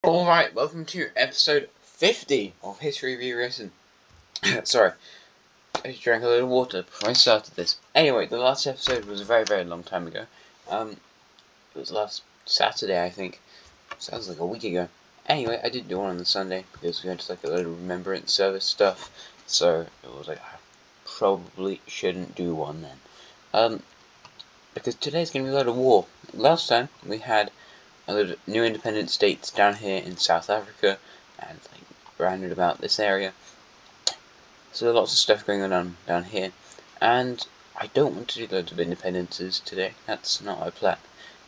Alright, welcome to episode 50 of History Rewritten. Sorry, I just drank a little water before I started this. Anyway, the last episode was a very long time ago. It was last Saturday, I think. Sounds like a week ago. Anyway, I didn't do one on the Sunday because we had like a little remembrance service stuff. So it was like, I probably shouldn't do one then. Because today's going to be a lot of war. Last time we had a lot of new independent states down here in South Africa and like rounded about this area. So there's lots of stuff going on down here, and I don't want to do loads of independences today. That's not my plan.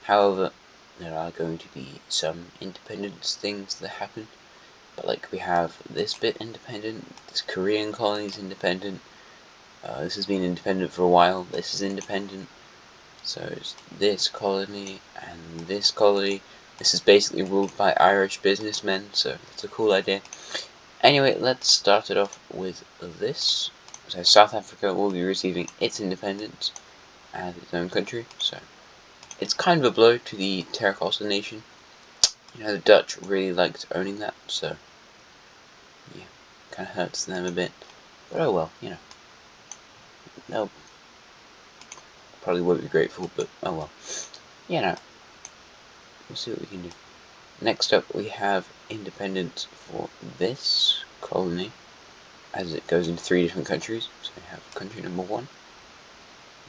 However, there are going to be some independence things that happen. But like we have this bit independent, this Korean colony is independent. This has been independent for a while. This is independent. So it's this colony and this colony. This is basically ruled by Irish businessmen, so it's a cool idea. Anyway, let's start it off with this. So South Africa will be receiving its independence as its own country, so it's kind of a blow to the Terra Costa nation. You know, the Dutch really liked owning that, so yeah, kind of hurts them a bit. But oh well, you know. They'll probably won't be grateful, but oh well. You know, we'll see what we can do. Next up, we have independence for this colony, as it goes into 3 different countries. So we have country number 1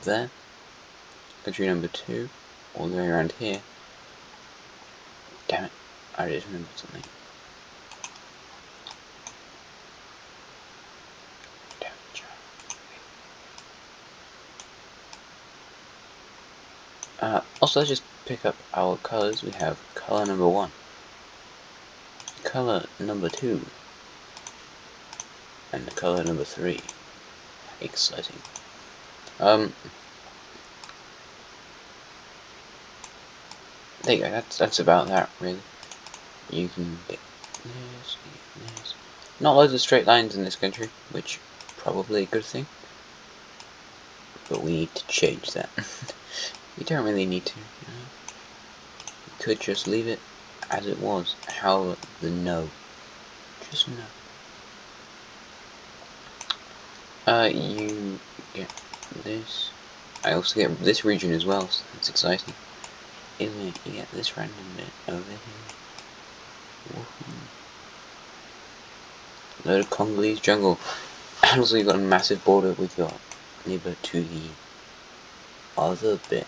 there, country number 2 all the way around here. Damn it, I just remembered something. Damn it, John. Also, let's just pick up our colours. We have colour number 1, colour number 2, and colour number 3. Exciting. There you go, that's about that, really. You can get this, this. Not loads of straight lines in this country, which probably a good thing. But we need to change that. We don't really need to, you know. We could just leave it as it was. However, no. Just no. You get this. I also get this region as well, so that's exciting. Isn't it? You get this random bit over here. Load of Congolese jungle. And also you've got a massive border with your neighbour to the other bit.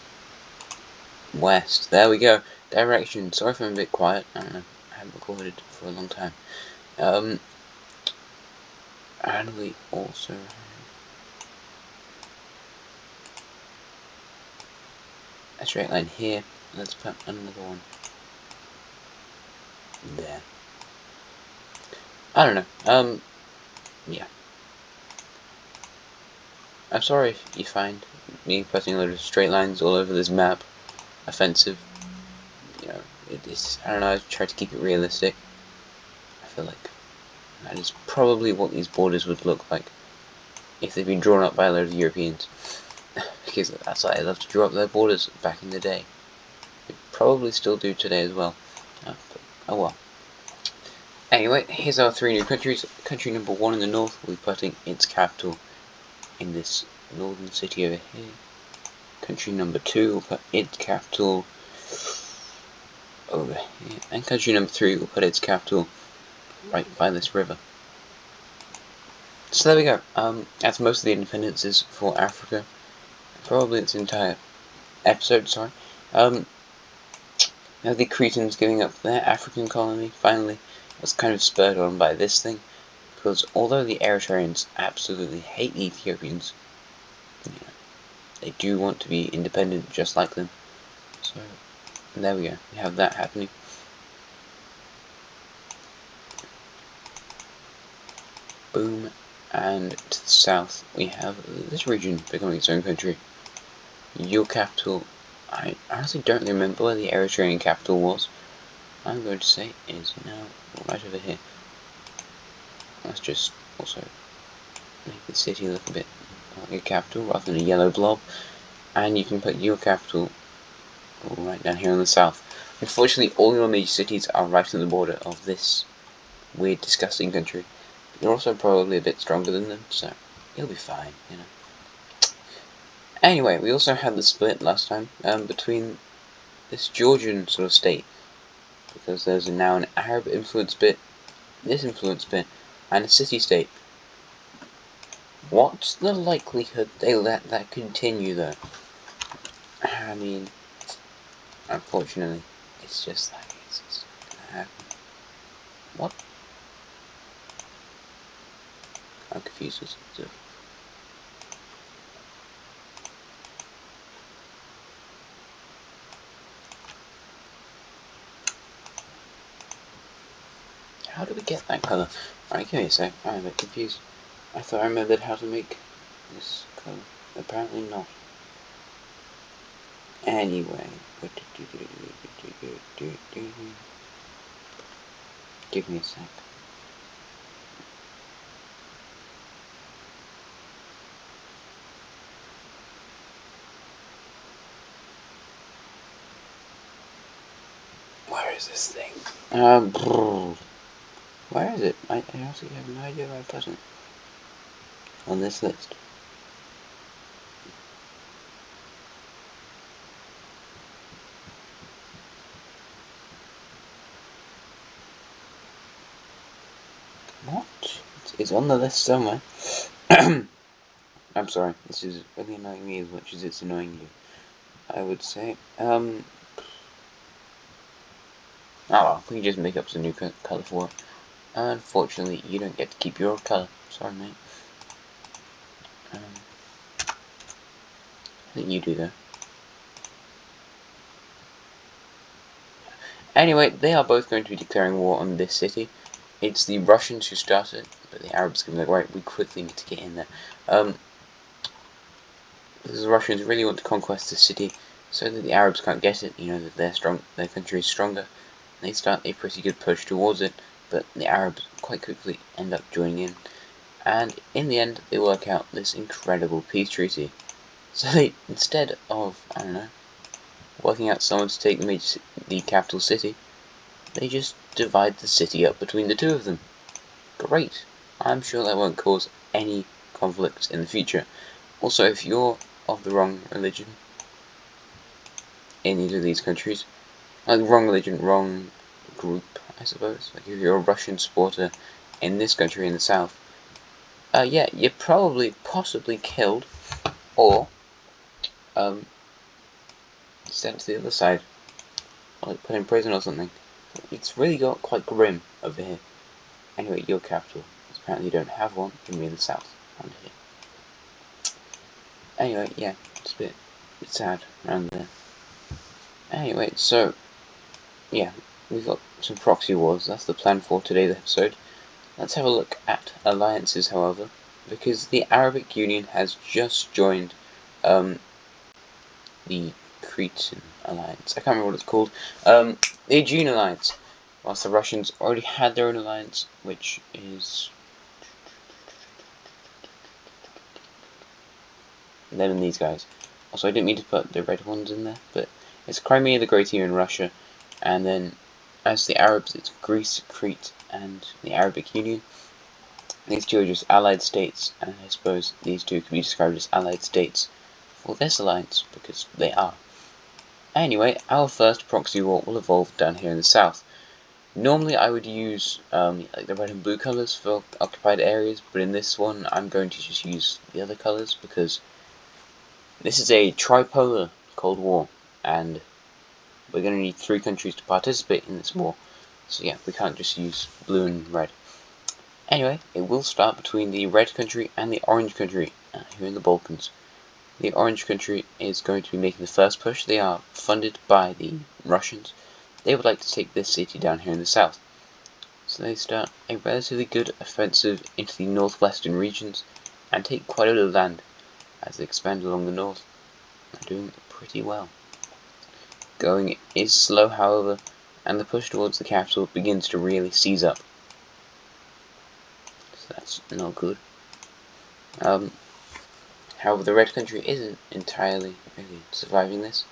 West. There we go. Direction. Sorry if I'm a bit quiet. I don't know. I haven't recorded for a long time. And we also have a straight line here. Let's put another one there. I don't know. Yeah. I'm sorry if you find me putting a lot of straight lines all over this map offensive. You know, it's, I don't know, I try to keep it realistic. I feel like that is probably what these borders would look like if they'd been drawn up by a lot of Europeans. Because that's why they love to draw up their borders back in the day. They probably still do today as well. But, oh well. Anyway, here's our 3 new countries. Country number 1 in the north will be putting its capital in this northern city over here. Country number 2 will put its capital over here. And country number 3 will put its capital right by this river. So there we go. That's most of the independences for Africa. Probably its entire episode, sorry. Now the Cretans giving up their African colony, finally, was kind of spurred on by this thing, because although the Eritreans absolutely hate the Ethiopians, you know, they do want to be independent just like them. So there we go, we have that happening. Boom, and to the south we have this region becoming its own country. Your capital, I honestly don't remember where the Eritrean capital was. I'm going to say it is now right over here. Let's just also make the city look a bit like a capital rather than a yellow blob. And you can put your capital right down here in the south. Unfortunately, all your major cities are right on the border of this weird, disgusting country. But you're also probably a bit stronger than them, so you'll be fine, you know. Anyway, we also had the split last time between this Georgian sort of state, because there's now an Arab influence bit, this influence bit, and a city-state. What's the likelihood they let that continue, though? I mean, unfortunately, it's just like it's just gonna happen. What? I'm confused as to. How do we get that colour? Alright, give me a sec. I'm a bit confused. I thought I remembered how to make this colour. Apparently not. Anyway. Give me a sec. Where is this thing? Where is it? I honestly have no idea where I put it. On this list. What? It's on the list somewhere. I'm sorry, this is really annoying me as much as it's annoying you, I would say. Oh well, we can just make up some new colour for it. Unfortunately, you don't get to keep your colour. Sorry, mate. I think you do, though. Anyway, they are both going to be declaring war on this city. It's the Russians who started it, but the Arabs can be like, right, we quickly need to get in there. Because the Russians really want to conquest the city, so that the Arabs can't get it, you know, that their country is stronger. They start a pretty good push towards it, but the Arabs quite quickly end up joining in. And in the end, they work out this incredible peace treaty. So they, instead of, I don't know, working out someone to take the capital city, they just divide the city up between the two of them. Great. I'm sure that won't cause any conflicts in the future. Also, if you're of the wrong religion in either of these countries, like wrong religion, wrong group, I suppose. Like if you're a Russian supporter in this country in the south, yeah, you're probably possibly killed or sent to the other side, or like put in prison or something. It's really got quite grim over here. Anyway, your capital, because apparently you don't have one in the south around here. Anyway, yeah, it's a bit sad around there. Anyway, so yeah, we've got some proxy wars. That's the plan for today's episode. Let's have a look at alliances, however, because the Arabic Union has just joined the Cretan Alliance. I can't remember what it's called. The Aegean Alliance. Whilst the Russians already had their own alliance, which is them and these guys. Also, I didn't mean to put the red ones in there, but it's Crimea, the Great Ear, and Russia. And then, as the Arabs, it's Greece, Crete, and the Arabic Union. These two are just allied states, and I suppose these two could be described as allied states for this alliance, because they are. Anyway, our first proxy war will evolve down here in the south. Normally I would use like the red and blue colours for occupied areas, but in this one I'm going to just use the other colours because this is a tripolar Cold War, and we're going to need 3 countries to participate in this war. So yeah, we can't just use blue and red. Anyway, it will start between the red country and the orange country here in the Balkans. The orange country is going to be making the first push. They are funded by the Russians. They would like to take this city down here in the south. So they start a relatively good offensive into the northwestern regions and take quite a bit of land as they expand along the north. They're doing pretty well. Going is slow, however, and the push towards the capital begins to really seize up. So that's not good. However, the red country isn't entirely really surviving this.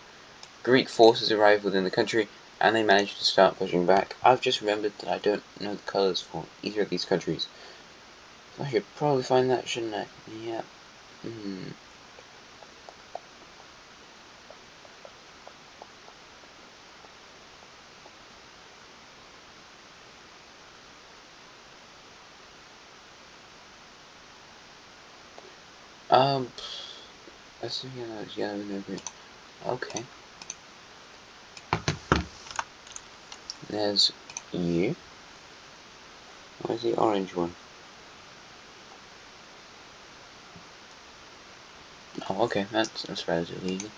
Greek forces arrive within the country, and they managed to start pushing back. I've just remembered that I don't know the colours for either of these countries. So I should probably find that, shouldn't I? Yeah. Let's see, yellow, no green. Okay. There's you. Where's the orange one? Oh, okay, that's relatively easy.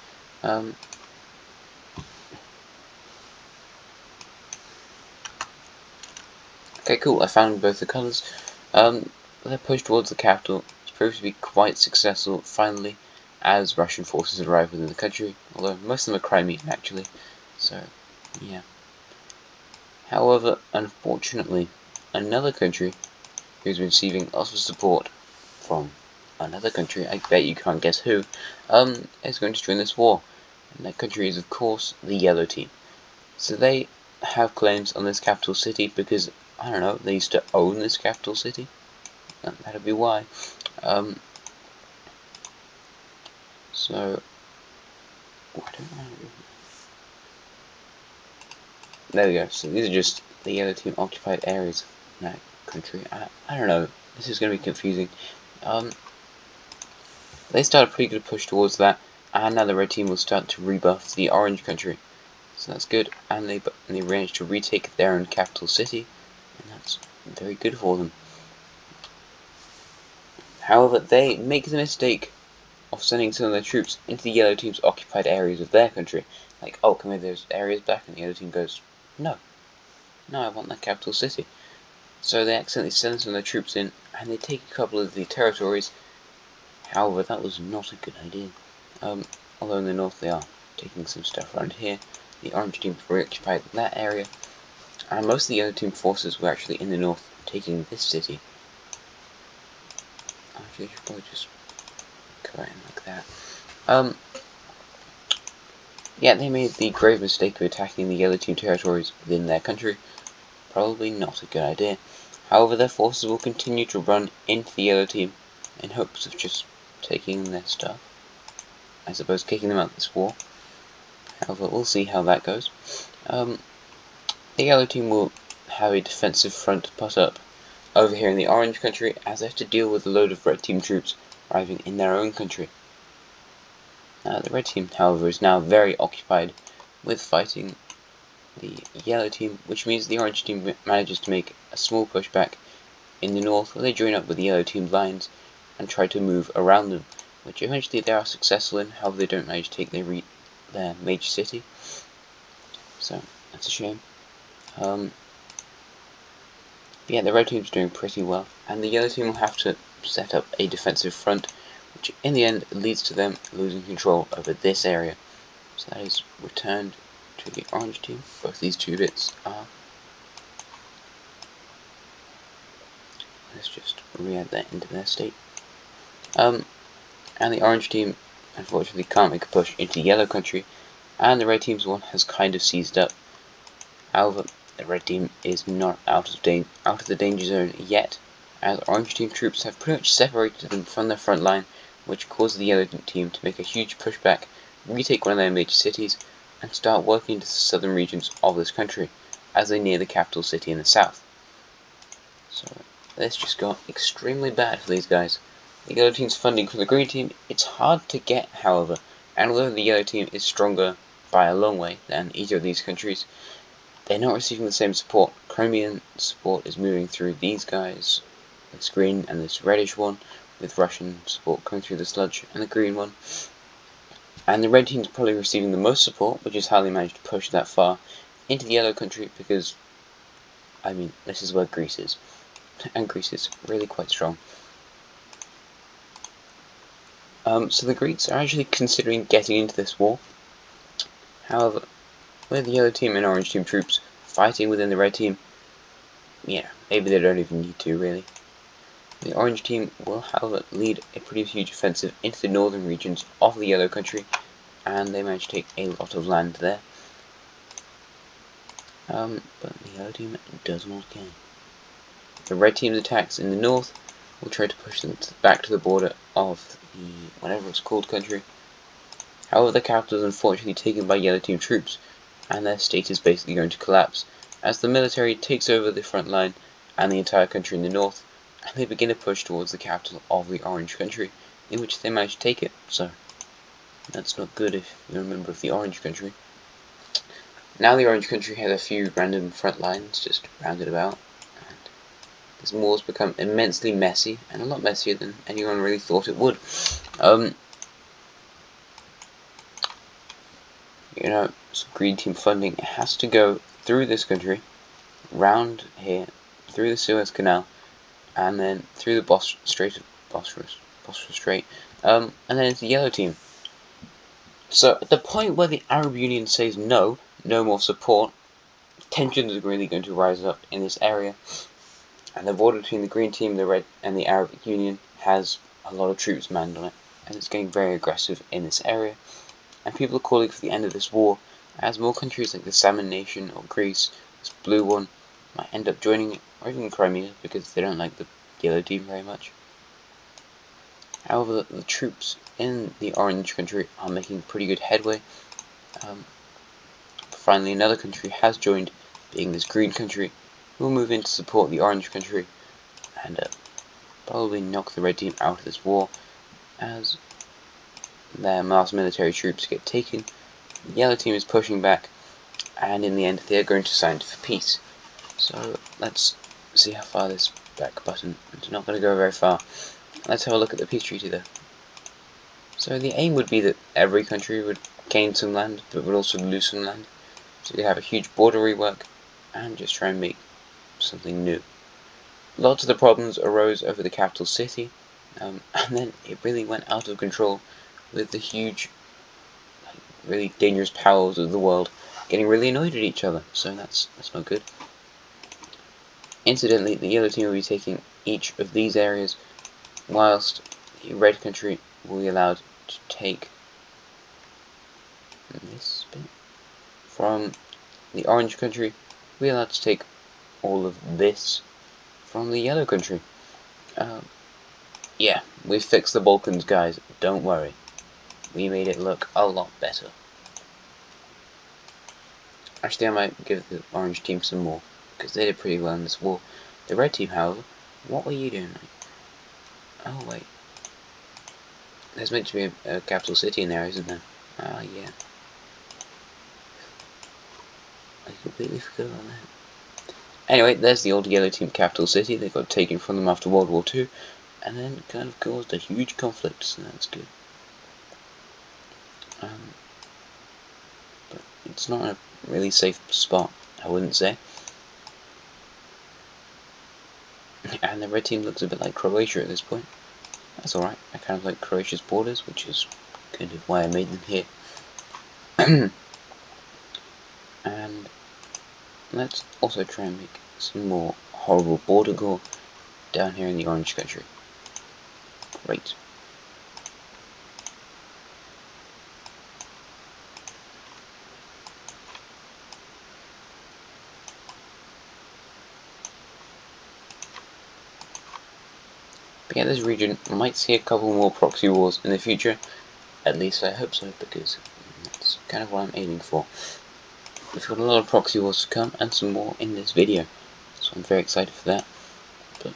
Okay, cool. I found both the colours. Their push towards the capital proved to be quite successful, finally, as Russian forces arrived within the country, although most of them are Crimean, actually. So, yeah. However, unfortunately, another country who's been receiving lots of support from another country, I bet you can't guess who, is going to join this war. And that country is, of course, the Yellow Team. So they have claims on this capital city because, I don't know, they used to own this capital city. That'd be why. So, I don't know. There we go. So these are just the Yellow Team occupied areas in that country. I don't know. This is going to be confusing. They start a pretty good push towards that, and now the Red Team will start to rebuff the Orange country. So that's good, and they managed to retake their own capital city, and that's very good for them. However, they make the mistake of sending some of their troops into the Yellow Team's occupied areas of their country. Like, oh, can we have those areas back? And the Yellow Team goes, no, I want that capital city. So they accidentally send some of their troops in, and they take a couple of the territories. However, that was not a good idea. Although in the north they are taking some stuff around here. The Orange Team preoccupied that area, and most of the Yellow Team forces were actually in the north, taking this city. Actually, I should probably just go in like that. Yeah, they made the grave mistake of attacking the Yellow Team territories within their country. Probably not a good idea. However, their forces will continue to run into the Yellow Team in hopes of just taking their stuff. I suppose kicking them out of this war. However, we'll see how that goes. The Yellow Team will have a defensive front put up over here in the Orange country, as they have to deal with a load of Red Team troops arriving in their own country. The Red Team, however, is now very occupied with fighting the Yellow Team, which means the Orange Team manages to make a small pushback in the north, where they join up with the Yellow Team lines and try to move around them, which eventually they are successful in. However, they don't manage to take their major city, so that's a shame. Yeah, the Red Team's doing pretty well, and the Yellow Team will have to set up a defensive front, which in the end leads to them losing control over this area. So that is returned to the Orange Team. Both these two bits are. Let's just re-add that into their state. And the Orange Team unfortunately can't make a push into Yellow country, and the Red Team's one has kind of seized up. However, the Red Team is not out of the danger zone yet, as Orange Team troops have pretty much separated them from their front line, which caused the Yellow Team to make a huge pushback, retake one of their major cities, and start working into the southern regions of this country, as they near the capital city in the south. So this just got extremely bad for these guys. The Yellow Team's funding from the Green Team, it's hard to get, however, and although the Yellow Team is stronger by a long way than either of these countries, they're not receiving the same support. Crimean support is moving through these guys, this green and this reddish one, with Russian support coming through the sludge and the green one. And the Red Team's probably receiving the most support, which is how they managed to push that far into the Yellow country, because, I mean, this is where Greece is. And Greece is really quite strong. So the Greeks are actually considering getting into this war. However, with the Yellow Team and Orange Team troops fighting within the Red Team, yeah, maybe they don't even need to, really. The Orange Team will, however, lead a pretty huge offensive into the northern regions of the Yellow country, and they manage to take a lot of land there. But the yellow team does not care. The red team's attacks in the north will try to push them back to the border of the whatever it's called country. However, the capital is unfortunately taken by yellow team troops, and their state is basically going to collapse as the military takes over the front line and the entire country in the north, and they begin to push towards the capital of the orange country, in which they manage to take it. So that's not good if you're a member of the orange country. Now the orange country has a few random front lines just rounded about, and this war's become immensely messy, and a lot messier than anyone really thought it would. You know, some green team funding has to go through this country, round here, through the Suez Canal, and then through the Bosphorus Strait, and then it's the yellow team. So at the point where the Arab Union says no more support, tensions are really going to rise up in this area, and the border between the green team, the red, and the Arab Union has a lot of troops manned on it, and it's getting very aggressive in this area, and people are calling for the end of this war, as more countries like the Salmon Nation or Greece, this blue one, might end up joining it, or even Crimea, because they don't like the yellow team very much. However, the troops in the orange country are making pretty good headway. Finally, another country has joined, being this green country, who will move in to support the orange country, and probably knock the red team out of this war, as their last military troops get taken. The yellow team is pushing back, and in the end they are going to sign for peace. So let's see how far this back button, it's not going to go very far. Let's have a look at the peace treaty though. So the aim would be that every country would gain some land, but would also lose some land. So you'd have a huge border rework, and just try and make something new. Lots of the problems arose over the capital city, and then it really went out of control with the huge, really dangerous powers of the world getting really annoyed at each other, so that's not good. Incidentally, the yellow team will be taking each of these areas, whilst the red country will be allowed to take this bit. From the orange country, we're allowed to take all of this from the yellow country. Yeah, we fixed the Balkans, guys, don't worry. We made it look a lot better. Actually, I might give the orange team some more, because they did pretty well in this war. The red team, however, what were you doing? Oh, wait. There's meant to be a capital city in there, isn't there? Ah, yeah. I completely forgot about that. Anyway, there's the old yellow team capital city. They got taken from them after World War II, and then kind of caused a huge conflict, so that's good. But it's not a really safe spot, I wouldn't say. And the red team looks a bit like Croatia at this point. That's alright, I kind of like Croatia's borders, which is kind of why I made them here. And let's also try and make some more horrible border gore down here in the orange country. Great. But yeah, this region might see a couple more proxy wars in the future. At least I hope so, because that's kind of what I'm aiming for. We've got a lot of proxy wars to come, and some more in this video, so I'm very excited for that. But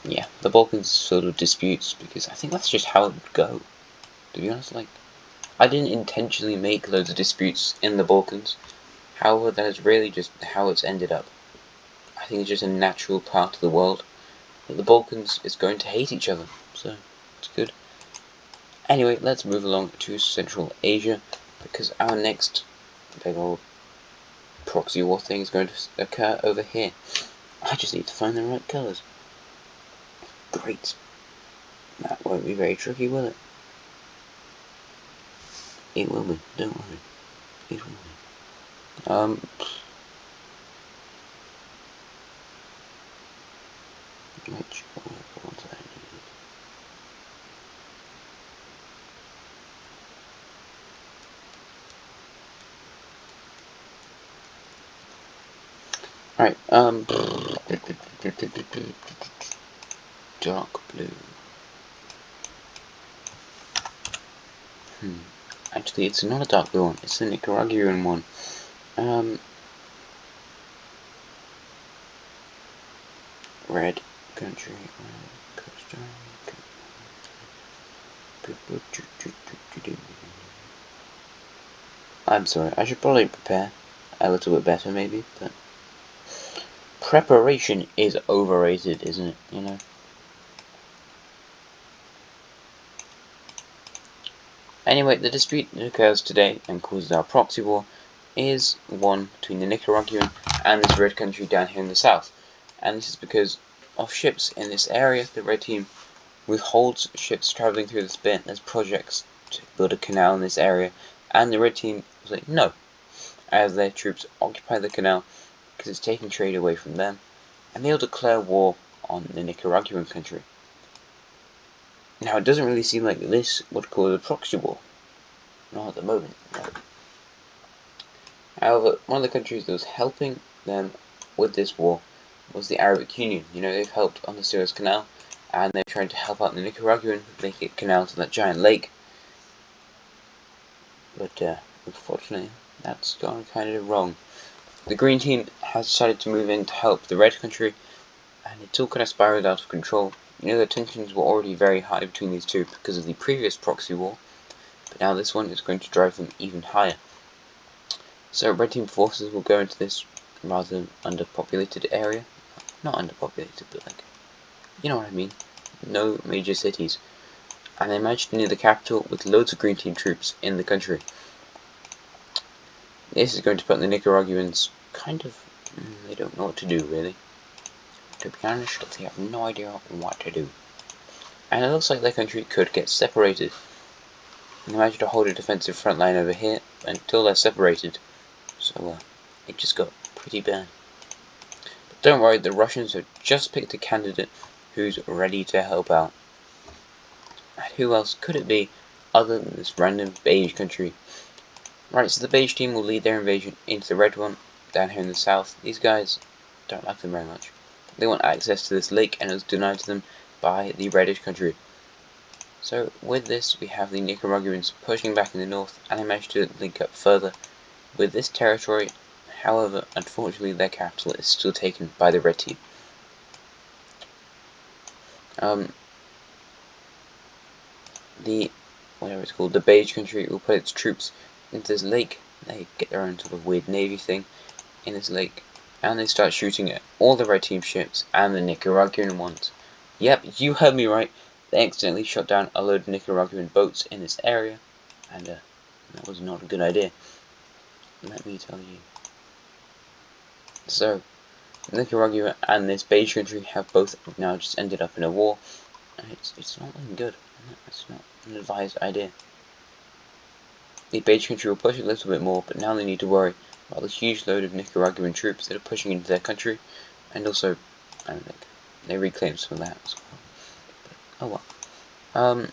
yeah, the Balkans is filled with disputes, because I think that's just how it would go. To be honest, like, I didn't intentionally make loads of disputes in the Balkans. However, that is really just how it's ended up. I think it's just a natural part of the world. But the Balkans is going to hate each other, so it's good. Anyway, let's move along to Central Asia, because our next big old proxy war thing is going to occur over here. I just need to find the right colours. Great. That won't be very tricky, will it? It will be, don't worry. It will be. Which one do I need? Right, dark blue. Actually, it's not a dark blue one, it's a Nicaraguan one. Red country, Costa Rica. I'm sorry, I should probably prepare a little bit better maybe, but preparation is overrated, isn't it, you know? Anyway, the dispute that occurs today and causes our proxy war is one between the Nicaraguan and this red country down here in the south. And this is because of ships in this area. The red team withholds ships travelling through this bit as projects to build a canal in this area, and the red team was like, no, as their troops occupy the canal because it's taking trade away from them, and they'll declare war on the Nicaraguan country. Now, it doesn't really seem like this would cause a proxy war. Not at the moment, no. However, one of the countries that was helping them with this war was the Arabic Union. You know, they've helped on the Suez Canal, and they're trying to help out the Nicaraguan, make a canal to that giant lake. But, unfortunately, that's gone kind of wrong. The green team has decided to move in to help the red country, and it's all kind of spiraled out of control. You know, the tensions were already very high between these two because of the previous proxy war, but now this one is going to drive them even higher. So red team forces will go into this rather underpopulated area. Not underpopulated, but like, you know what I mean. No major cities. And they managed to near the capital with loads of green team troops in the country. This is going to put the Nicaraguans kind of, they don't know what to do really. To be honest, they have no idea what to do. And it looks like their country could get separated. And they managed to hold a defensive front line over here until they're separated. So, it just got pretty bad. But don't worry, the Russians have just picked a candidate who's ready to help out. And who else could it be other than this random beige country? Right, so the beige team will lead their invasion into the red one down here in the south. These guys don't like them very much. They want access to this lake, and it was denied to them by the reddish country. So with this, we have the Nicaraguans pushing back in the north, and they managed to link up further with this territory. However, unfortunately, their capital is still taken by the red team. The beige country will put its troops into this lake. They get their own sort of weird navy thing in this lake, and they start shooting at all the red team ships and the Nicaraguan ones. Yep, you heard me right. They accidentally shot down a load of Nicaraguan boats in this area, and that was not a good idea, let me tell you. So, Nicaragua and this beige country have both now just ended up in a war, and it's not looking good. It's not an advised idea. The beige country will push a little bit more, but now they need to worry about the huge load of Nicaraguan troops that are pushing into their country, and also, I don't think, they reclaim some of that as well. But, oh well.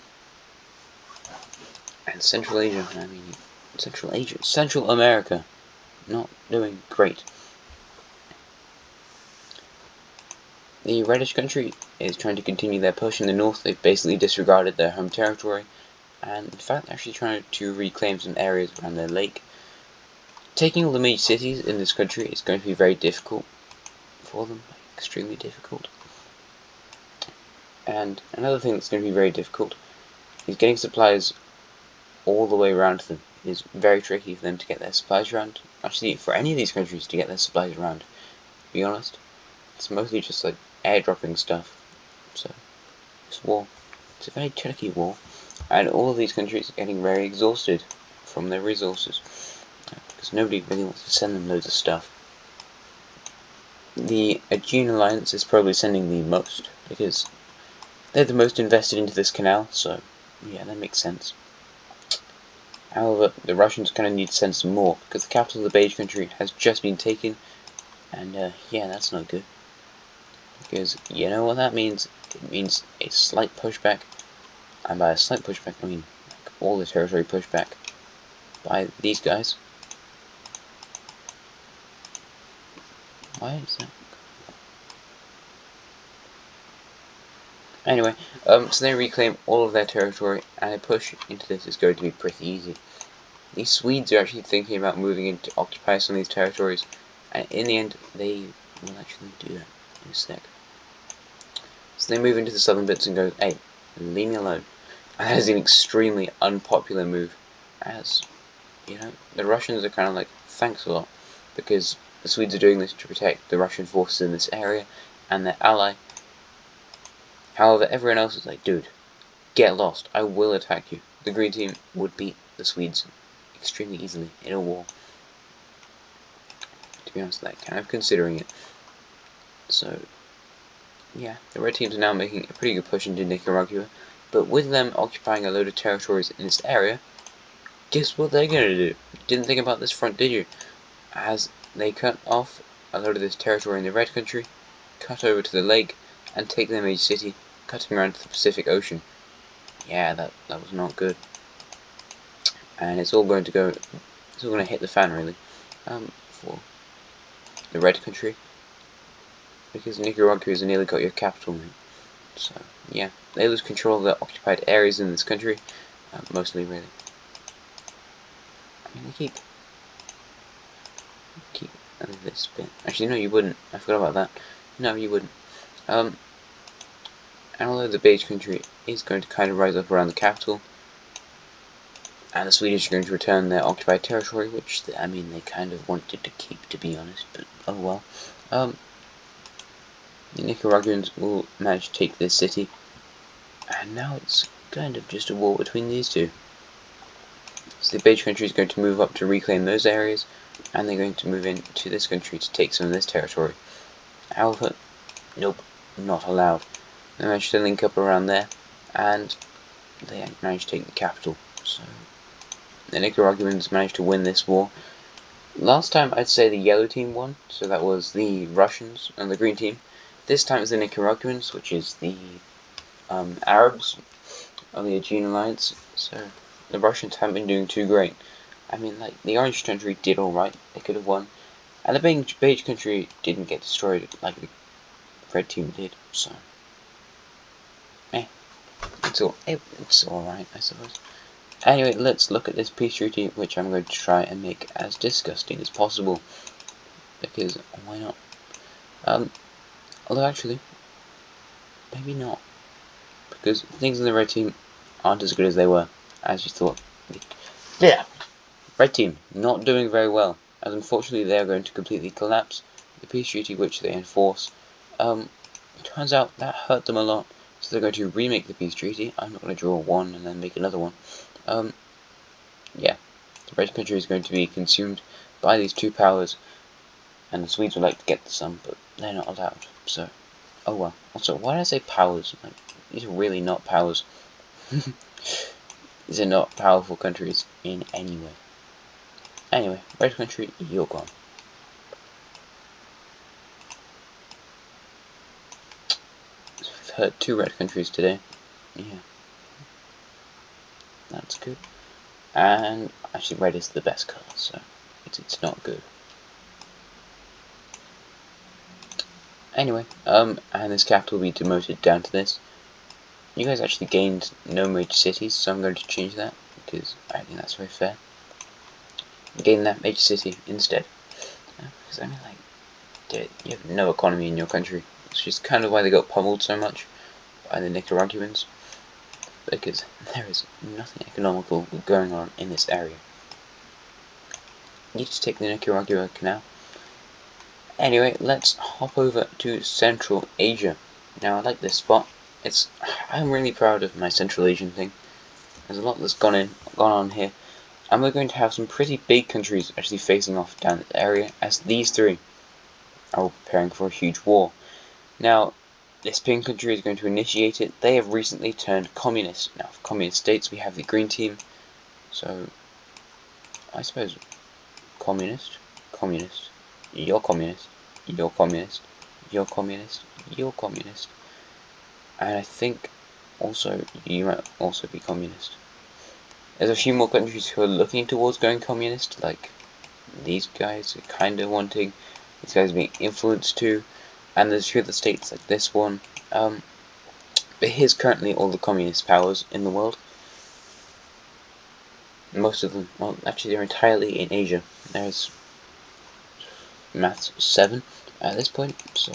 And Central Asia, Central America, not doing great. The reddish country is trying to continue their push in the north. They've basically disregarded their home territory, and in fact they're actually trying to reclaim some areas around their lake. Taking all the major cities in this country is going to be very difficult for them, extremely difficult. And another thing that's going to be very difficult is getting supplies all the way around to them. It is very tricky for them to get their supplies around. Actually, for any of these countries to get their supplies around, to be honest. It's mostly just like airdropping stuff. So, this war, it's a very tricky war. And all of these countries are getting very exhausted from their resources. Because nobody really wants to send them loads of stuff. The Aegean Alliance is probably sending the most, because they're the most invested into this canal, so yeah, that makes sense. However, the Russians kind of need to send some more, because the capital of the beige country has just been taken, and yeah, that's not good. Because you know what that means? It means a slight pushback, and by a slight pushback I mean like all the territory pushback by these guys. Why is that? Anyway, so they reclaim all of their territory, and a push into this is going to be pretty easy. These Swedes are actually thinking about moving in to occupy some of these territories, and in the end, they will actually do that in a sec. So they move into the southern bits and go, hey, leave me alone. And that is an extremely unpopular move, as, you know, the Russians are kind of like, thanks a lot, because the Swedes are doing this to protect the Russian forces in this area, and their ally. However, everyone else is like, dude, get lost, I will attack you. The green team would beat the Swedes extremely easily in a war. To be honest, like, kind of considering it. So, yeah, the red teams are now making a pretty good push into Nicaragua, but with them occupying a load of territories in this area, guess what they're gonna do? Didn't think about this front, did you? As they cut off a load of this territory in the red country, cut over to the lake, and take their major city, cutting around to the Pacific Ocean. Yeah, that was not good. And it's all going to hit the fan, really, for the red country, because Nicaragua has nearly got your capital now. So, yeah, they lose control of the occupied areas in this country, mostly, really. I mean, they keep this bit. Actually, no, you wouldn't. I forgot about that. No, you wouldn't. And although the beige country is going to kind of rise up around the capital, and the Swedish are going to return their occupied territory, which, I mean, they kind of wanted to keep, to be honest, but oh well. The Nicaraguans will manage to take this city, and now it's kind of just a war between these two. So the beige country is going to move up to reclaim those areas, and they're going to move into this country to take some of this territory. However, nope, not allowed. They managed to link up around there, and they managed to take the capital. So the Nicaraguans managed to win this war. Last time I'd say the yellow team won, so that was the Russians and the green team. This time it's the Nicaraguans, which is the Arabs of the Aegean Alliance. So the Russians haven't been doing too great. I mean, like, the orange country did alright, they could have won. And the beige country didn't get destroyed like the red team did, so it's alright, I suppose. Anyway, let's look at this peace treaty, which I'm going to try and make as disgusting as possible, because why not? Although actually, maybe not, because things in the red team aren't as good as they were, as you thought. Yeah, red team not doing very well, as unfortunately they are going to completely collapse. The peace treaty which they enforce, turns out that hurt them a lot, so they're going to remake the peace treaty. I'm not going to draw one and then make another one. Yeah, the red country is going to be consumed by these two powers, and the Swedes would like to get some, but they're not allowed, so oh well. Also, why did I say powers? Like, these are really not powers. These are not powerful countries in any way. Anyway, red country, you're gone. So we've hurt 2 red countries today. Yeah. That's good. And actually red is the best colour, so it's not good. Anyway, and this capital will be demoted down to this. You guys actually gained no major cities, so I'm going to change that, because I think that's very fair. Gain that major city instead. Because I mean, like, you have no economy in your country. It's just kind of why they got pummeled so much by the Nicaraguans. Because there is nothing economical going on in this area. You just take the Nicaragua Canal. Anyway, let's hop over to Central Asia. Now, I like this spot. I'm really proud of my Central Asian thing. There's a lot that's gone on here. And we're going to have some pretty big countries actually facing off down this area, as these 3 are all preparing for a huge war. Now, this pink country is going to initiate it. They have recently turned communist. Now, for communist states, we have the green team. So, I suppose, communist, you're communist, you're communist, you're communist, you're communist. And I think also you might also be communist. There's a few more countries who are looking towards going communist, like these guys are kind of wanting these guys are being influenced to, and there's a few other states like this one. But here's currently all the communist powers in the world. Most of them, well, actually they're entirely in Asia. There's maths 7 at this point, so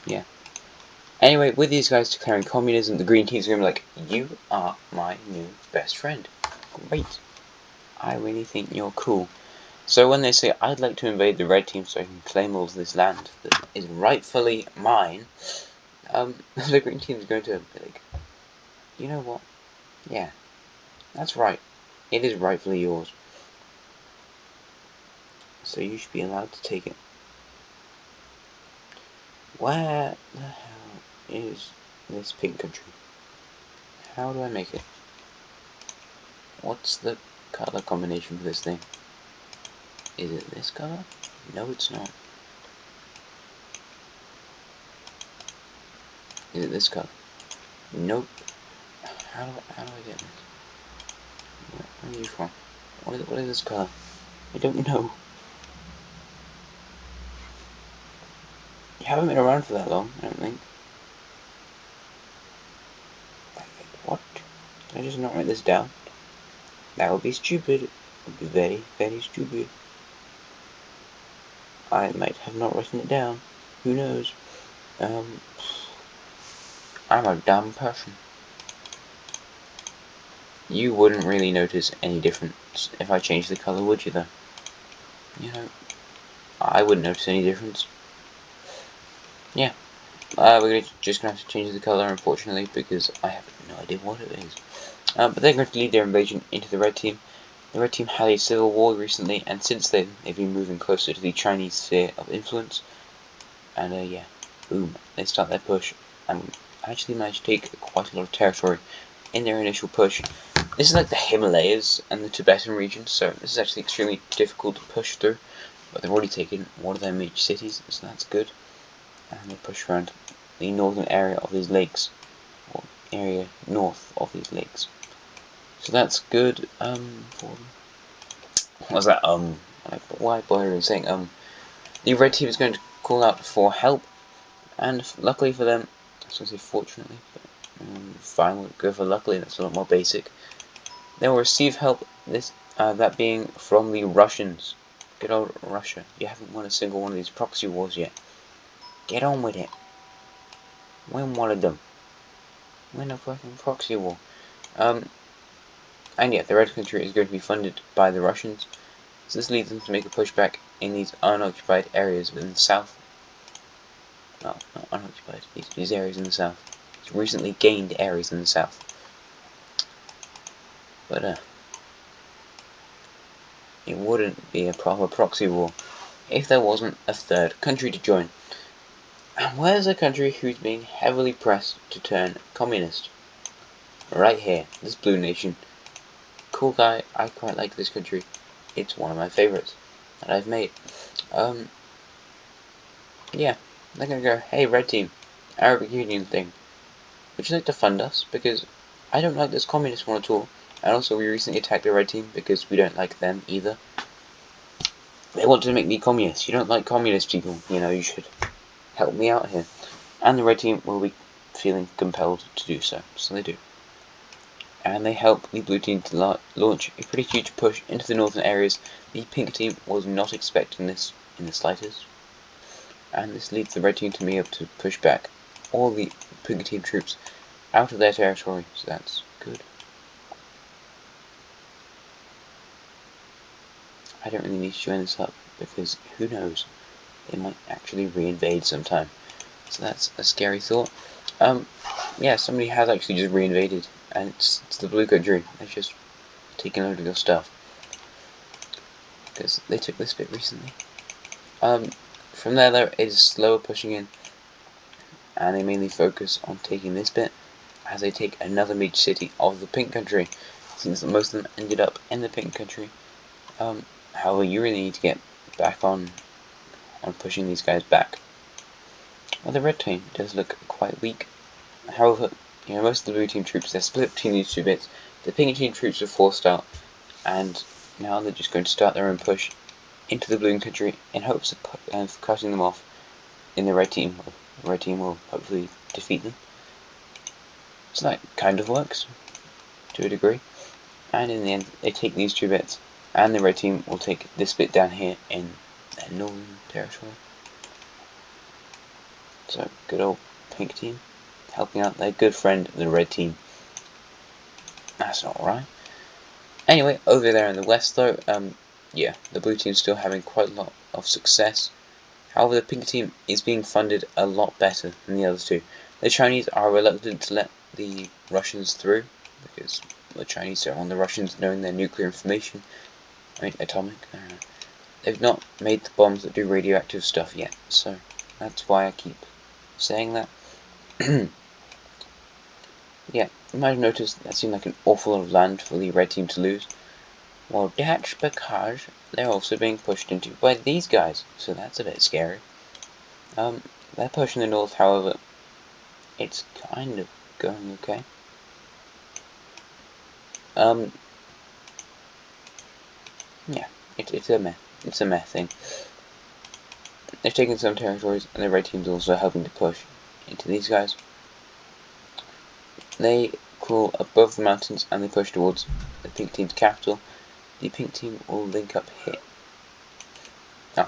yeah. Anyway, with these guys declaring communism, the green team's going to be like, you are my new best friend. Great. I really think you're cool. So when they say, I'd like to invade the red team so I can claim all of this land that is rightfully mine, the green team's going to be like, you know what? Yeah, that's right. It is rightfully yours. So you should be allowed to take it. Where the hell is this pink country? How do I make it? What's the color combination for this thing? Is it this color? No, it's not. Is it this color? Nope. How do I get this? Where are you from? What is this color? I don't know. You haven't been around for that long, I don't think. What? Did I just not write this down? That would be stupid. It would be very, very stupid. I might have not written it down. Who knows? I'm a dumb person. You wouldn't really notice any difference if I changed the colour, would you though? You know, I wouldn't notice any difference. Yeah. We're just going to have to change the colour, unfortunately, because I have no idea what it is. But they're going to lead their invasion into the red team. The red team had a civil war recently, and since then, they've been moving closer to the Chinese sphere of influence. And, yeah, boom, they start their push, and actually managed to take quite a lot of territory in their initial push. This is like the Himalayas and the Tibetan region, so this is actually extremely difficult to push through. But they've already taken one of their major cities, so that's good. And they push around the northern area of these lakes, or area north of these lakes. So that's good. For them. What was that? Why bother saying The red team is going to call out for help, and luckily for them, I was going to say fortunately, but fine, we'll go for luckily. That's a lot more basic. They will receive help. That being from the Russians. Good old Russia. You haven't won a single one of these proxy wars yet. Get on with it. Win one of them. Win a fucking proxy war. And yeah, the red country is going to be funded by the Russians. So this leads them to make a pushback in these unoccupied areas within the south. Well, not unoccupied. These areas in the south. These recently gained areas in the south. But it wouldn't be a proper proxy war if there wasn't a third country to join. And where's a country who's being heavily pressed to turn communist? Right here, this blue nation. Cool guy, I quite like this country. It's one of my favorites that I've made. Yeah, they're gonna go, hey red team, Arabic Union thing. Would you like to fund us? Because I don't like this communist one at all. And also we recently attacked the red team because we don't like them either. They want to make me communist. You don't like communist people. You know, you should help me out here. And the red team will be feeling compelled to do so. So they do. And they help the blue team to launch a pretty huge push into the northern areas. The pink team was not expecting this in the slightest. And this leads the red team to be able to push back all the pink team troops out of their territory. So that's good. I don't really need to join this up because who knows, they might actually reinvade sometime. So that's a scary thought. Yeah, somebody has actually just reinvaded, and it's the blue country. They've just taken a load of your stuff because they took this bit recently. From there is slower pushing in, and they mainly focus on taking this bit as they take another major city of the pink country, since most of them ended up in the pink country. However, you really need to get back on pushing these guys back. Well, the red team does look quite weak. However, you know, most of the blue team troops, they're split between these two bits. The pink team troops are forced out, and now they're just going to start their own push into the blue country in hopes of cutting them off in the red team. The red team will hopefully defeat them. So that kind of works to a degree. And in the end, they take these 2 bits, and the red team will take this bit down here in their northern territory. So, good old pink team helping out their good friend, the red team. That's not right. Anyway, over there in the west, though, yeah, the blue team's still having quite a lot of success. However, the pink team is being funded a lot better than the other 2. The Chinese are reluctant to let the Russians through, because the Chinese don't want the Russians knowing their nuclear information. I mean, atomic, I don't know. They've not made the bombs that do radioactive stuff yet, so that's why I keep saying that. Yeah, you might have noticed that seemed like an awful lot of land for the red team to lose. Well, that's because they're also being pushed into by these guys, so that's a bit scary. They're pushing the north, however, it's kind of going okay. Yeah, it's a meh. It's a meh thing. They've taken some territories, and the red team's also helping to push into these guys. They crawl above the mountains and they push towards the pink team's capital. The pink team will link up here. Now,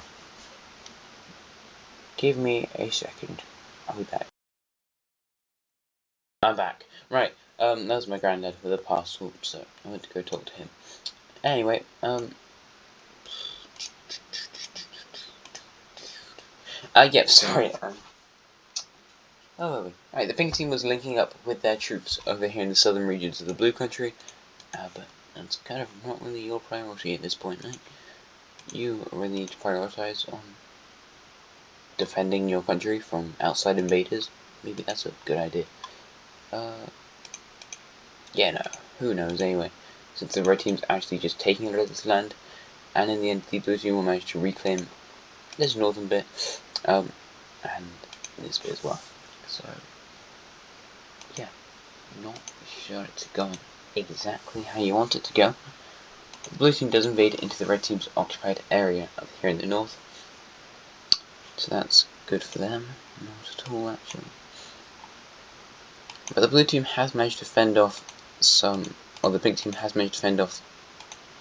give me a second. I'll be back. I'm back. Right, that was my granddad with a parcel, so I went to go talk to him. Anyway, yep, sorry. Oh, where are we? Right, the pink team was linking up with their troops over here in the southern regions of the blue country, but that's kind of not really your priority at this point, right? You really need to prioritize on defending your country from outside invaders. Maybe that's a good idea. Yeah, no, who knows anyway, since the red team's actually just taking a lot of this land, and in the end the blue team will manage to reclaim this northern bit, and this bit as well. So, yeah, not sure it's going exactly how you want it to go. The blue team does invade into the red team's occupied area up here in the north, so that's good for them, not at all actually. But the blue team has managed to fend off the pink team has managed to fend off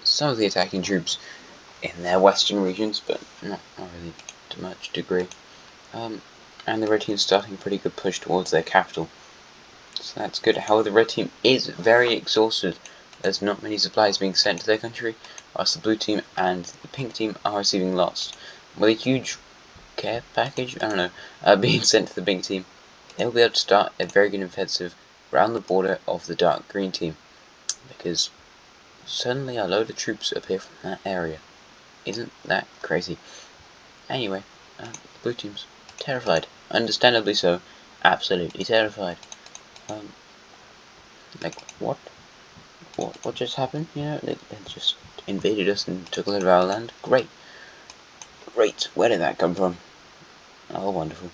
some of the attacking troops in their western regions, but not really to much degree. And the red team's starting a pretty good push towards their capital, so that's good. However, the red team is very exhausted. There's not many supplies being sent to their country, whilst the blue team and the pink team are receiving lots. With a huge care package, I don't know, being sent to the pink team, they'll be able to start a very good offensive around the border of the dark green team, because suddenly a load of troops appear from that area. Isn't that crazy? Anyway, the blue team's terrified. Understandably so. Absolutely terrified. Like, what? What just happened? You know, they just invaded us and took a lot of our land. Great. Great. Where did that come from? Oh, wonderful.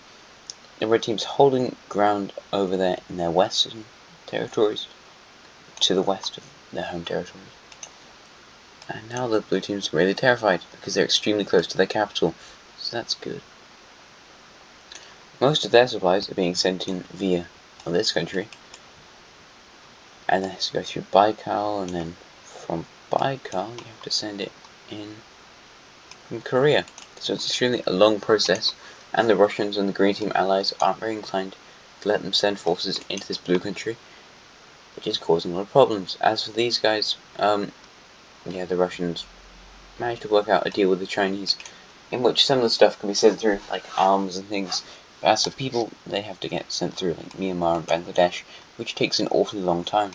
The red team's holding ground over there in their western territories, to the west of their home territories. And now the blue team's really terrified, because they're extremely close to their capital, so that's good. Most of their supplies are being sent in via this country, and then it has to go through Baikal, and then from Baikal you have to send it in from Korea. So it's extremely a long process, and the Russians and the Green Team allies aren't very inclined to let them send forces into this blue country, which is causing a lot of problems. As for these guys, yeah, the Russians managed to work out a deal with the Chinese, in which some of the stuff can be sent through, like arms and things. But as for people, they have to get sent through, like Myanmar and Bangladesh, which takes an awfully long time.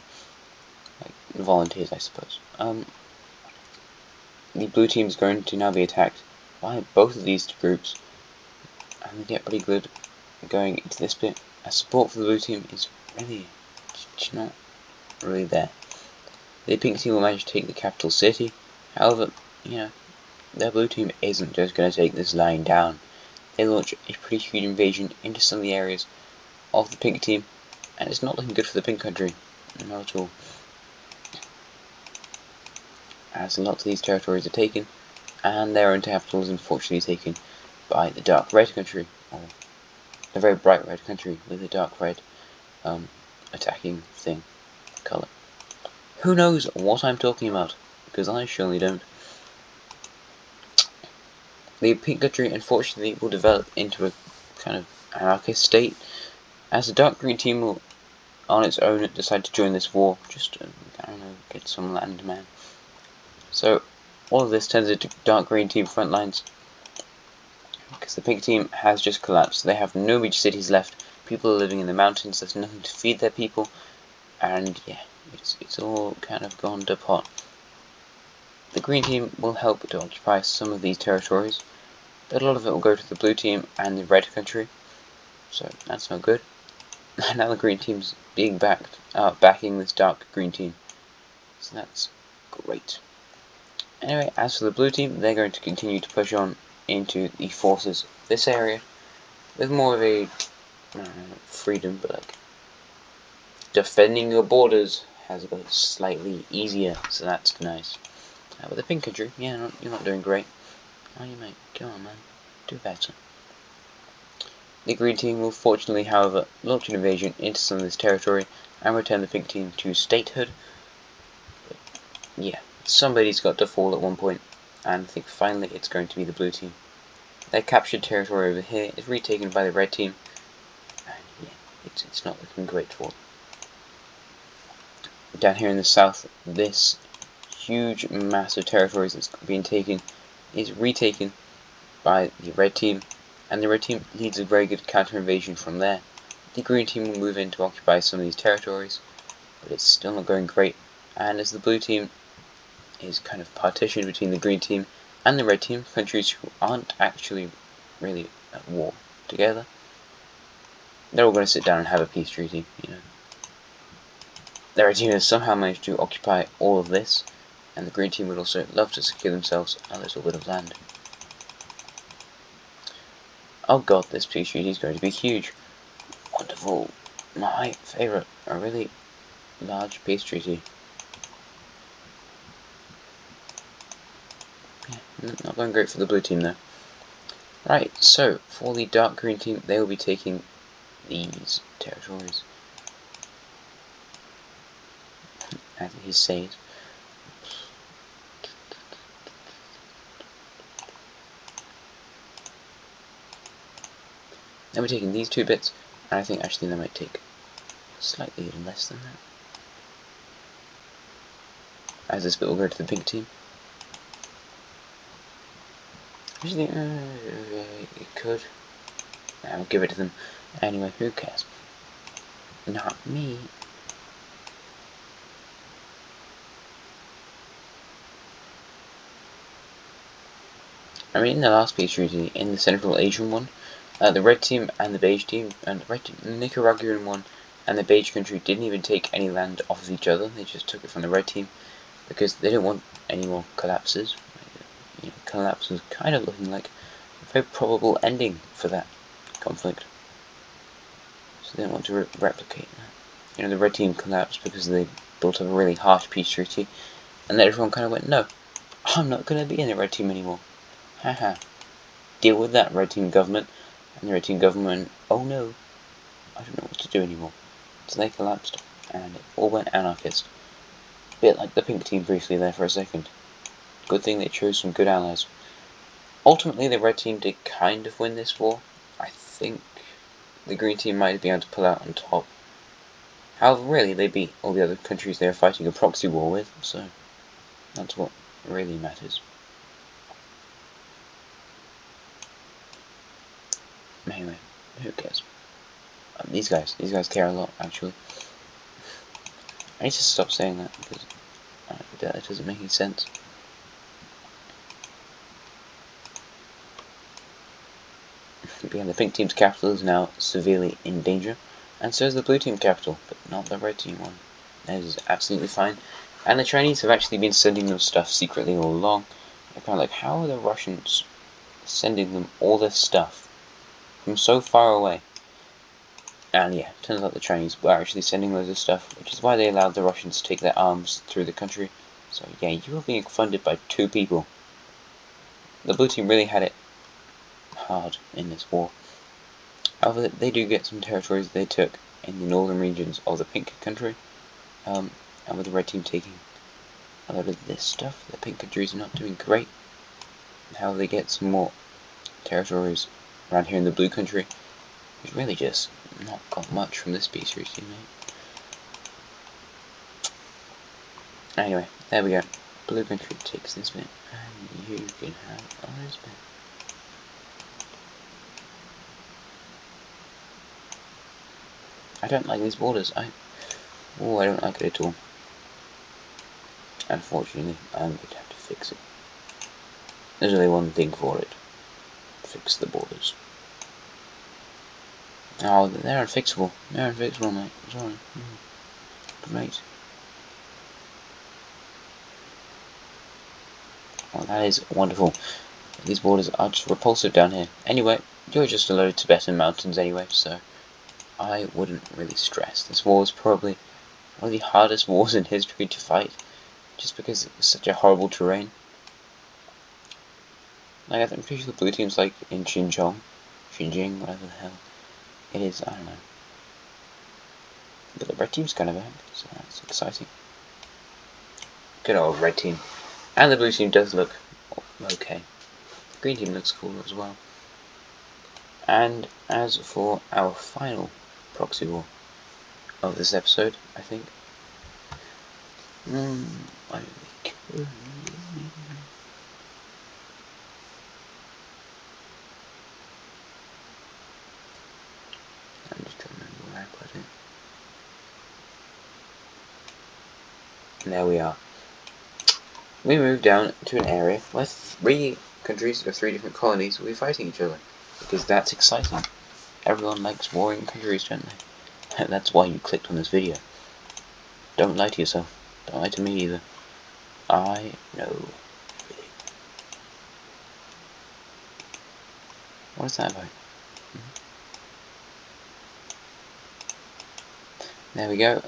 Like volunteers, I suppose. The blue team is going to now be attacked by both of these groups, and they get pretty good going into this bit. As support for the blue team is really just not really there. The pink team will manage to take the capital city. However, you know, their blue team isn't just going to take this line down. They launch a pretty huge invasion into some of the areas of the pink team, and it's not looking good for the pink country, not at all. As lots of these territories are taken, and their own capital is unfortunately taken by the dark red country, or a very bright red country with a dark red attacking thing color. Who knows what I'm talking about? Because I surely don't. The pink country unfortunately will develop into a kind of anarchist state, as the dark green team will on its own decide to join this war, just to, I don't know, get some land, man. So all of this turns into dark green team front lines, because the pink team has just collapsed. They have no major cities left, people are living in the mountains, there's nothing to feed their people, and yeah, it's all kind of gone to pot. The green team will help to occupy some of these territories, but a lot of it will go to the blue team and the red country, so that's not good. Now the green team's being backing this dark green team, so that's great. Anyway, as for the blue team, they're going to continue to push on into the forces of this area with more of a freedom, but like defending your borders has got slightly easier, so that's nice. But the pink country, yeah, you're not doing great. Oh, you mate, come on, man, do better. The green team will fortunately, however, launch an invasion into some of this territory and return the pink team to statehood. But yeah, somebody's got to fall at one point, and I think finally it's going to be the blue team. Their captured territory over here is retaken by the red team, and yeah, it's not looking great for them. Down here in the south, this huge mass of territories that's being taken is retaken by the red team, and the red team leads a very good counter-invasion from there. The green team will move in to occupy some of these territories, but it's still not going great, and as the blue team is kind of partitioned between the green team and the red team, countries who aren't actually really at war together, they're all going to sit down and have a peace treaty, you know. The red team has somehow managed to occupy all of this, and the green team would also love to secure themselves a little bit of land. Oh god, this peace treaty is going to be huge. Wonderful. My favourite. A really large peace treaty. Yeah, not going great for the blue team though. Right, so for the dark green team, they will be taking these territories. As he says. They'll be taking these two bits, and I think actually they might take slightly less than that. As this bit will go to the pink team. Actually, it could. I'll give it to them. Anyway, who cares? Not me. I mean, in the last peace treaty, in the Central Asian one, the red team and the beige team, and the Nicaraguan one and the beige country didn't even take any land off of each other. They just took it from the red team because they didn't want any more collapses. You know, collapse was kind of looking like a very probable ending for that conflict. So they didn't want to replicate that. You know, the red team collapsed because they built up a really harsh peace treaty, and then everyone kind of went, no, I'm not going to be in the red team anymore. Haha. Deal with that, red team government. And the red team government, oh no, I don't know what to do anymore. So they collapsed, and it all went anarchist. Bit like the pink team briefly there for a second. Good thing they chose some good allies. Ultimately, the red team did kind of win this war. I think the green team might be able to pull out on top. However, really, they beat all the other countries they were fighting a proxy war with, so that's what really matters. Anyway, who cares? These guys care a lot, actually. I need to stop saying that because that doesn't make any sense. The pink team's capital is now severely in danger, and so is the blue team capital, but not the red team one. That is absolutely fine. And the Chinese have actually been sending them stuff secretly all along. They're kind of like, how are the Russians sending them all this stuff from so far away? And yeah, turns out the Chinese were actually sending loads of stuff, which is why they allowed the Russians to take their arms through the country. So yeah, you are being funded by two people. The blue team really had it hard in this war. However, they do get some territories they took in the northern regions of the pink country, and with the red team taking a lot of this stuff, the pink countries are not doing great. However, they get some more territories around here in the blue country, which really just not got much from this piece recently. Anyway, there we go. Blue country takes this bit, and you can have this bit. I don't like these borders. I don't like it at all. Unfortunately, I'm going to have to fix it. There's only one thing for it. Fix the borders. Oh, they're unfixable. They're unfixable, mate. Sorry. Great. Oh, that is wonderful. These borders are just repulsive down here. Anyway, you're just a load of Tibetan mountains anyway, so I wouldn't really stress. This war is probably one of the hardest wars in history to fight, just because it was such a horrible terrain. Like, I'm pretty sure the blue team's like in Xinjiang, whatever the hell it is, I don't know. But the red team's kind of back, so that's exciting. Good old red team. And the blue team does look okay. The green team looks cool as well. And as for our final proxy war of this episode, I think. I'm just trying to remember where I put it. And there we are. We moved down to an area where 3 countries or 3 different colonies will be fighting each other. Because that's exciting. Everyone likes warring countries, don't they? That's why you clicked on this video. Don't lie to yourself. Don't lie to me either. I know everything. What is that about? There we go.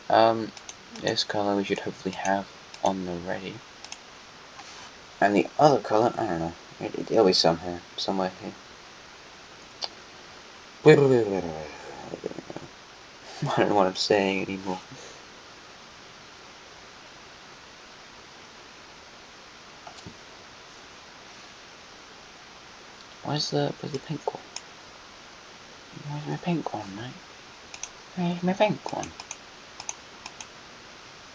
This colour we should hopefully have on the ready. And the other colour, I don't know. It'll be somewhere here. I don't know what I'm saying anymore. Where's the pink one? Where's my pink one, mate? Where's my pink one?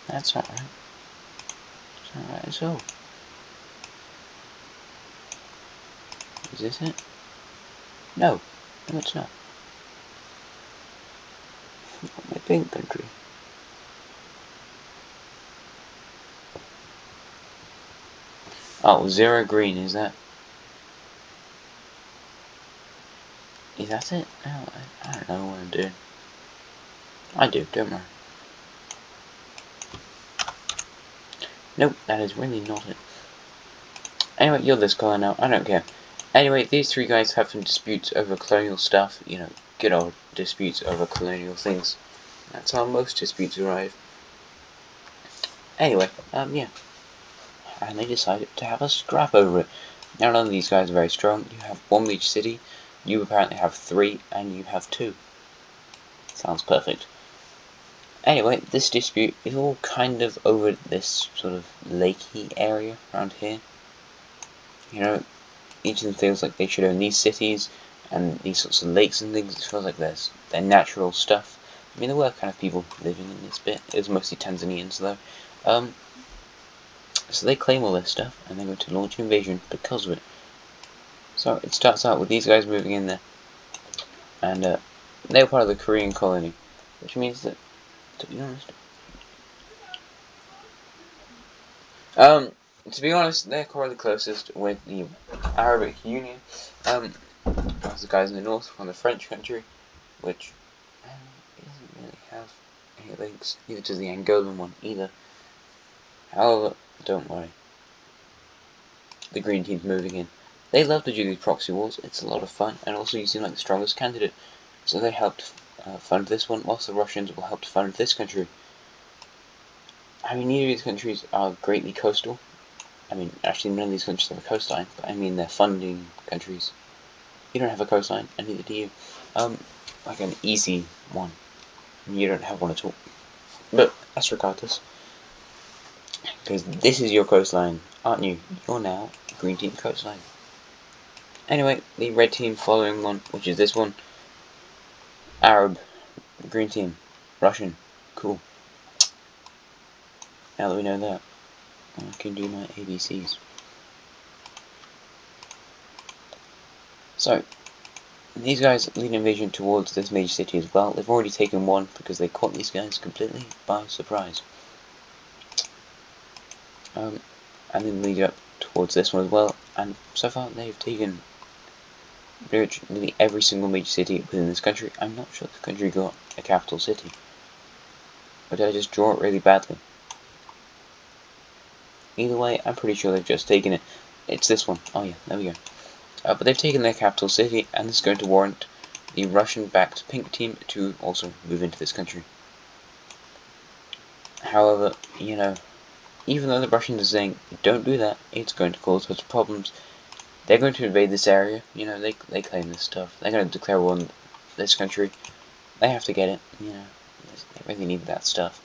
That's not right. That's not right at all. Is this it? No. No, it's not. My pink country. Oh, 0 green, is that? Is that it? Oh, I don't know what I'm doing. I do, don't worry. Nope, that is really not it. Anyway, you're this colour now, I don't care. Anyway, these 3 guys have some disputes over colonial stuff, you know, good old disputes over colonial things. That's how most disputes arrive. Anyway, yeah. And they decided to have a scrap over it. Now none of these guys are very strong. You have 1 each city, you apparently have 3, and you have 2. Sounds perfect. Anyway, this dispute is all kind of over this sort of lakey area around here. You know, each of them feels like they should own these cities and these sorts of lakes and things. It feels like they're natural stuff. I mean, there were kind of people living in this bit. It was mostly Tanzanians though. So they claim all this stuff and they're going to launch an invasion because of it. So it starts out with these guys moving in there, and they were part of the Korean colony, which means that, to be honest, they're quite the closest with the Arabic Union. As the guys in the north from the French country, which doesn't really have any links, neither does the Angolan one either. However, don't worry. The green team's moving in. They love to do these proxy wars, it's a lot of fun, and also you seem like the strongest candidate. So they helped fund this one, whilst the Russians will help to fund this country. I mean, neither of these countries are greatly coastal. I mean, actually none of these countries have a coastline, but I mean they're funding countries. You don't have a coastline, and neither do you. Like an easy one. You don't have one at all. But that's regardless. Because this is your coastline, aren't you? You're now Green Team coastline. Anyway, the Red Team following one, which is this one. Arab, Green Team, Russian, cool. Now that we know that, I can do my ABCs. So, these guys lead an invasion towards this major city as well. They've already taken one because they caught these guys completely by surprise. And then lead up towards this one as well. And so far they've taken nearly every single major city within this country. I'm not sure the country got a capital city. Or did I just draw it really badly? Either way, I'm pretty sure they've just taken it. It's this one. Oh yeah, there we go. But they've taken their capital city, and this is going to warrant the Russian-backed Pink Team to also move into this country. However, you know, even though the Russians are saying, don't do that, it's going to cause lots of problems, they're going to invade this area. You know, they claim this stuff. They're going to declare war on this country. They have to get it, you know. They really need that stuff.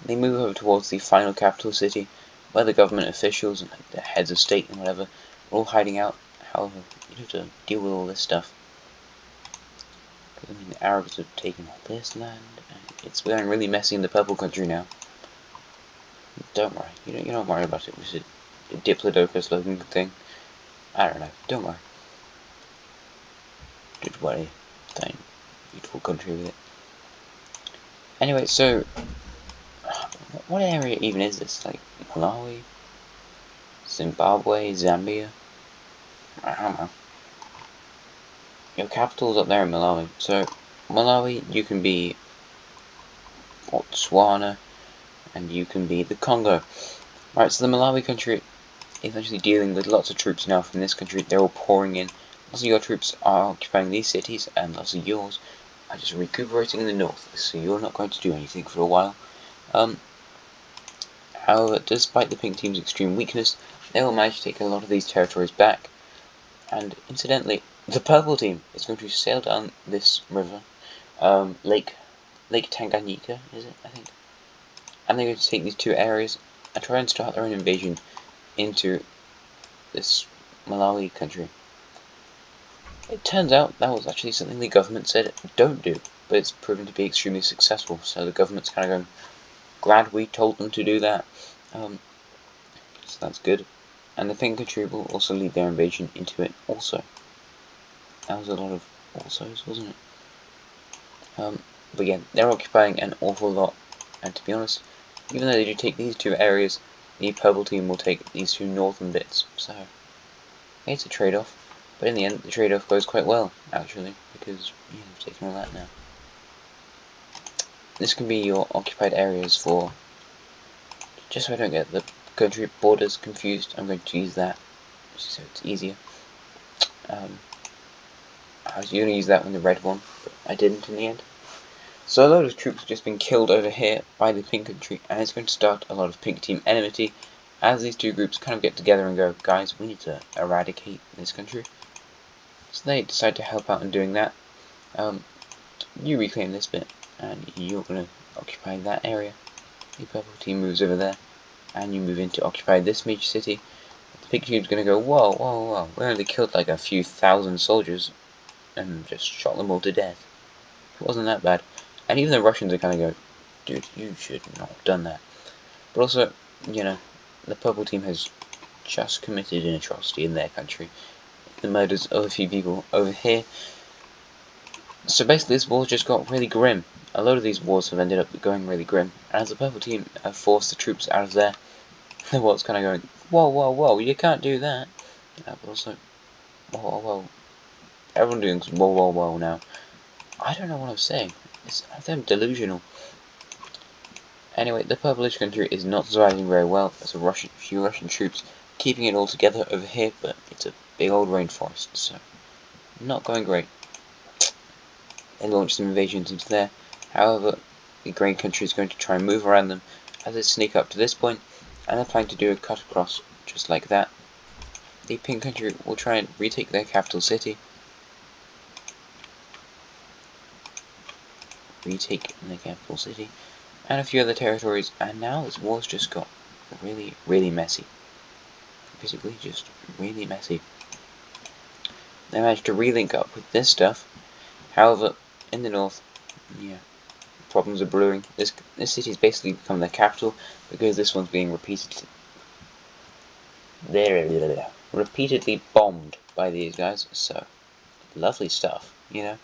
They move over towards the final capital city, where the government officials and like, the heads of state and whatever are all hiding out. However, you have to deal with all this stuff. I mean, the Arabs have taken all this land, and it's going really messy in the purple country now. Don't worry, you don't worry about it. It's a Diplodocus looking thing. I don't know. Don't worry. Don't worry. Tiny, beautiful country with it. Anyway, so what area even is this? Like Malawi, Zimbabwe, Zambia? I don't know. Your capital's up there in Malawi. So Malawi, you can be Botswana, and you can be the Congo. Right, so the Malawi country is actually dealing with lots of troops now from this country. They're all pouring in. Lots of your troops are occupying these cities, and lots of yours are just recuperating in the north. So you're not going to do anything for a while. However, despite the Pink Team's extreme weakness, they will manage to take a lot of these territories back. And incidentally, the Purple Team is going to sail down this river, Lake Tanganyika, is it, I think? And they're going to take these two areas and try and start their own invasion into this Malawi country. It turns out that was actually something the government said don't do, but it's proven to be extremely successful, so the government's kind of going, glad we told them to do that. So that's good. And the Pink country will also lead their invasion into it also. That was a lot of alsos, wasn't it? But again, they're occupying an awful lot, and to be honest, even though they do take these two areas, the Purple Team will take these two northern bits, so it's a trade-off. But in the end, the trade-off goes quite well, actually, because you've taken all that now. This can be your occupied areas for, just so I don't get the country borders confused, I'm going to use that, so it's easier. I was going to use that one, the red one, but I didn't in the end. So a load of troops have just been killed over here by the Pink country, and it's going to start a lot of Pink Team enmity, as these two groups kind of get together and go, guys, we need to eradicate this country. So they decide to help out in doing that. You reclaim this bit, and you're going to occupy that area. The Purple Team moves over there, and you move in to occupy this major city. The Pink Team's going to go, whoa, whoa, whoa, we only killed like a few thousand soldiers, and just shot them all to death. It wasn't that bad. And even the Russians are kind of going, dude, you should not have done that. But also, you know, the Purple Team has just committed an atrocity in their country. The murders of a few people over here. So basically this war just got really grim. A lot of these wars have ended up going really grim. And as the Purple Team have forced the troops out of there, the war's kind of going, whoa, whoa, whoa, you can't do that. But also, whoa, whoa, whoa. Everyone doing whoa, whoa, whoa now. I don't know what I'm saying. I think I'm delusional. Anyway, the purplish country is not surviving very well. There's a few Russian troops keeping it all together over here, but it's a big old rainforest, so not going great. They launched some invasions into there. However, the green country is going to try and move around them, as they sneak up to this point, and they're planning to do a cut across just like that. The pink country will try and retake their capital city. And a few other territories, and now this war's just got really, really messy. Basically, just really messy. They managed to relink up with this stuff. However, in the north, yeah, problems are brewing. This city's basically become their capital because this one's being repeatedly bombed by these guys. So, lovely stuff, you know.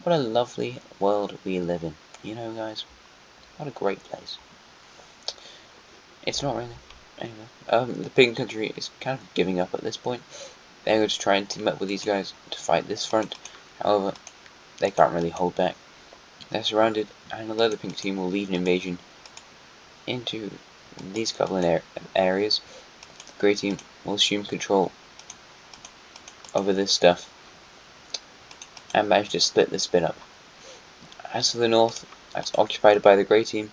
What a lovely world we live in, you know, guys. What a great place. It's not really. Anyway, the pink country is kind of giving up at this point. They're going to try and team up with these guys to fight this front. However, they can't really hold back. They're surrounded, and although the pink team will lead an invasion into these couple of areas, the grey team will assume control over this stuff and manage to split this bit up. As for the north, that's occupied by the grey team,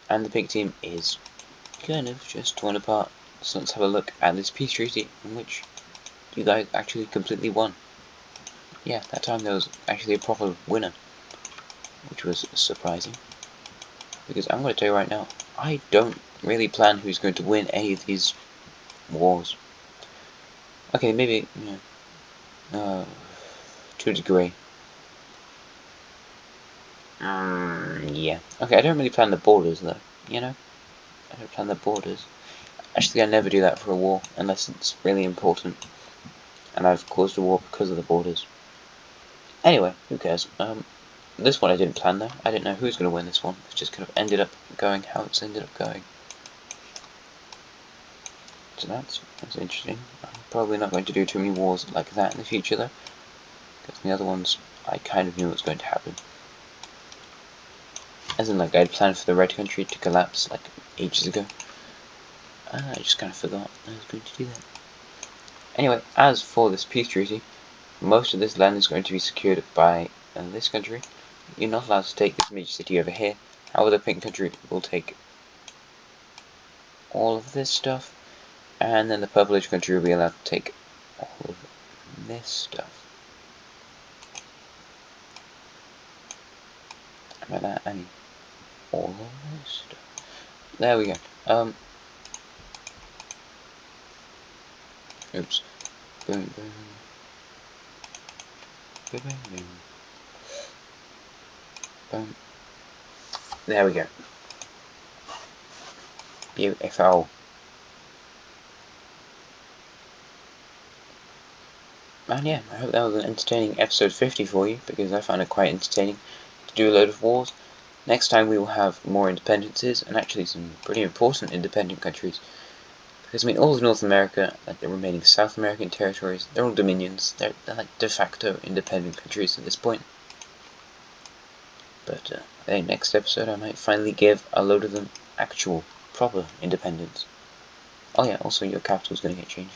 and the pink team is kind of just torn apart. So let's have a look at this peace treaty in which you guys actually completely won. Yeah, that time there was actually a proper winner, which was surprising. Because I'm going to tell you right now, I don't really plan who's going to win any of these wars. Okay, maybe, yeah, to a degree. Yeah. Okay, I don't really plan the borders though, you know? I don't plan the borders. Actually, I never do that for a war, unless it's really important. And I've caused a war because of the borders. Anyway, who cares? This one I didn't plan though. I didn't know who's going to win this one. It just kind of ended up going how it's ended up going. So that's interesting. I'm probably not going to do too many wars like that in the future though. Because the other ones, I kind of knew what was going to happen. As in, like, I'd planned for the red country to collapse, like, ages ago. I just kind of forgot I was going to do that. Anyway, as for this peace treaty, most of this land is going to be secured by this country. You're not allowed to take this major city over here. However, the pink country will take all of this stuff, and then the purplish country will be allowed to take all of this stuff. By that, I mean all of this stuff. There we go. Oops. Boom, boom. Boom, boom, boom. Boom. There we go. Beautiful. And yeah, I hope that was an entertaining episode 50 for you, because I found it quite entertaining to do a load of wars. Next time we will have more independences, and actually some pretty important independent countries. Because, I mean, all of North America, like the remaining South American territories, they're all dominions. They're like de facto independent countries at this point. But, I think next episode I might finally give a load of them actual, proper independence. Oh yeah, also your capital's gonna get changed.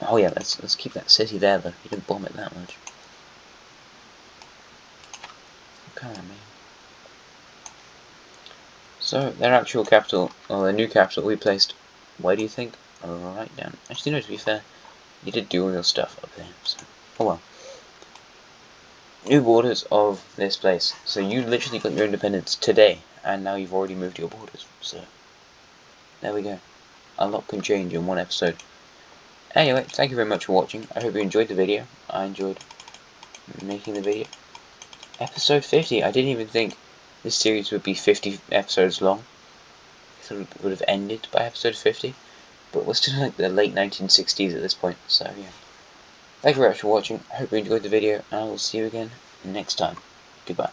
Oh yeah, let's keep that city there though. You didn't bomb it that much. Come on, man. So their actual capital, or their new capital, we placed. Where do you think? Right down. Actually, no. To be fair, you did do all your stuff up there. So, oh well. New borders of this place. So you literally got your independence today, and now you've already moved your borders. So there we go. A lot can change in one episode. Anyway, thank you very much for watching. I hope you enjoyed the video. I enjoyed making the video. Episode 50. I didn't even think this series would be 50 episodes long. I thought it would have ended by episode 50. But we're still in like the late 1960s at this point. So yeah. Thank you very much for watching. I hope you enjoyed the video, and I will see you again next time. Goodbye.